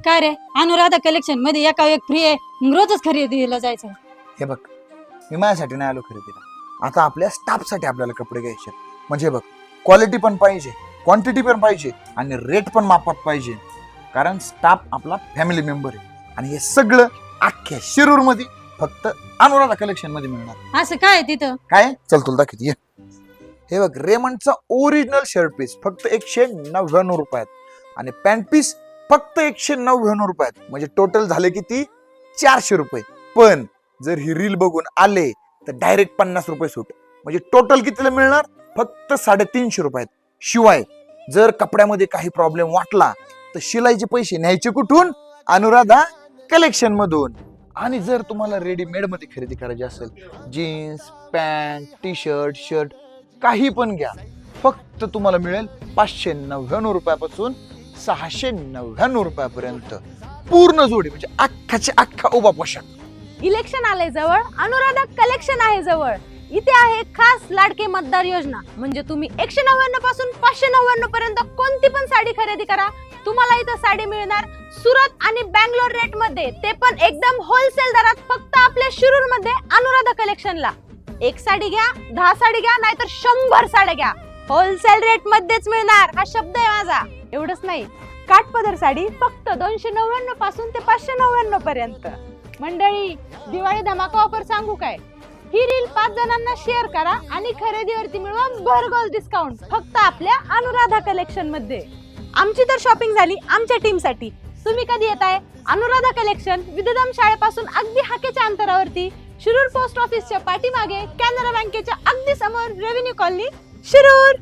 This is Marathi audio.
काय रे, अनुराधा कलेक्शन मध्ये एका एक फ्री आहे, मग रोजच खरेदीला जायचं. हे बघ, मी माझ्यासाठी नाही आलो खरेदीला. आता आपल्या स्टाफसाठी आपल्याला कपडे घ्यायचे. म्हणजे बघ, क्वालिटी पण पाहिजे, क्वांटिटी पण पाहिजे आणि रेट पण मापात पाहिजे. कारण स्टाफ आपला फॅमिली मेंबर आहे आणि हे सगळं अख्ख्या शिरूर मध्ये फक्त अनुराधा कलेक्शन मध्ये मिळणार. असं काय आहे तिथं? काय, चल तुला दाखवते ये. हे बघ, रेमंडचा ओरिजिनल शर्ट पीस फक्त 199 रुपयात आणि पॅन्ट पीस फक्त 199 रुपयात. म्हणजे टोटल झाले किती, 400 रुपये. पण जर ही रील बघून आले तर डायरेक्ट 50 रुपये सूट. म्हणजे टोटल कितीला मिळणार, फक्त 350 रुपयात. शिवाय जर कपड्यामध्ये काही प्रॉब्लेम वाटला तर शिलाईचे पैसे न्यायचे कुठून, अनुराधा कलेक्शन मधून. आणि जर तुम्हाला रेडीमेड मध्ये खरेदी करायची असेल, jeans pant T shirt shirt काही पण घ्या, फक्त तुम्हाला मिळेल 599 रुपयापासून 699 रुपयापर्यंत पूर्ण जोडी. म्हणजे अख्खाचे अख्खा उभा पोशाख. इलेक्शन आले जवळ, अनुराधा कलेक्शन आहे जवळ. इथे आहे खास लाडके मतदार योजना. म्हणजे तुम्ही 199 पासून 599 पर्यंत कोणती पण साडी खरेदी करा, तुम्हाला इथं साडी मिळणार सुरत आणि बँगलोर रेट मध्ये, ते पण एकदम होलसेल दरात. फक्त आपल्या शिरूर मध्ये अनुराधा कलेक्शनला. एक साडी घ्या, 10 साडी घ्या, नाहीतर 100 साड्या घ्या, होलसेल रेट मध्येच मिळणार. हा शब्द आहे माझा. एवढंच नाही, काठपदर साडी फक्त 299 पासून ते 599 पर्यंत. मंडळी, दिवाळी धमाका ऑफर सांगू काय? ही रील 5 जणांना शेअर करा आणि खरेदीवरती मिळवा भरघोस डिस्काउंट फक्त आपल्या अनुराधा कलेक्शन मध्ये. आमची तर शॉपिंग झाली आमच्या टीम साठी. तुम्ही कधी येताय? अनुराधा कलेक्शन विद्याधाम शाळेपासून अगदी हाकेच्या अंतरावरती, शिरूर पोस्ट ऑफिसच्या पाठीमागे, कॅनरा बँकेच्या अगदी समोर, रेव्हेन्यू कॉलनी, शिरूर.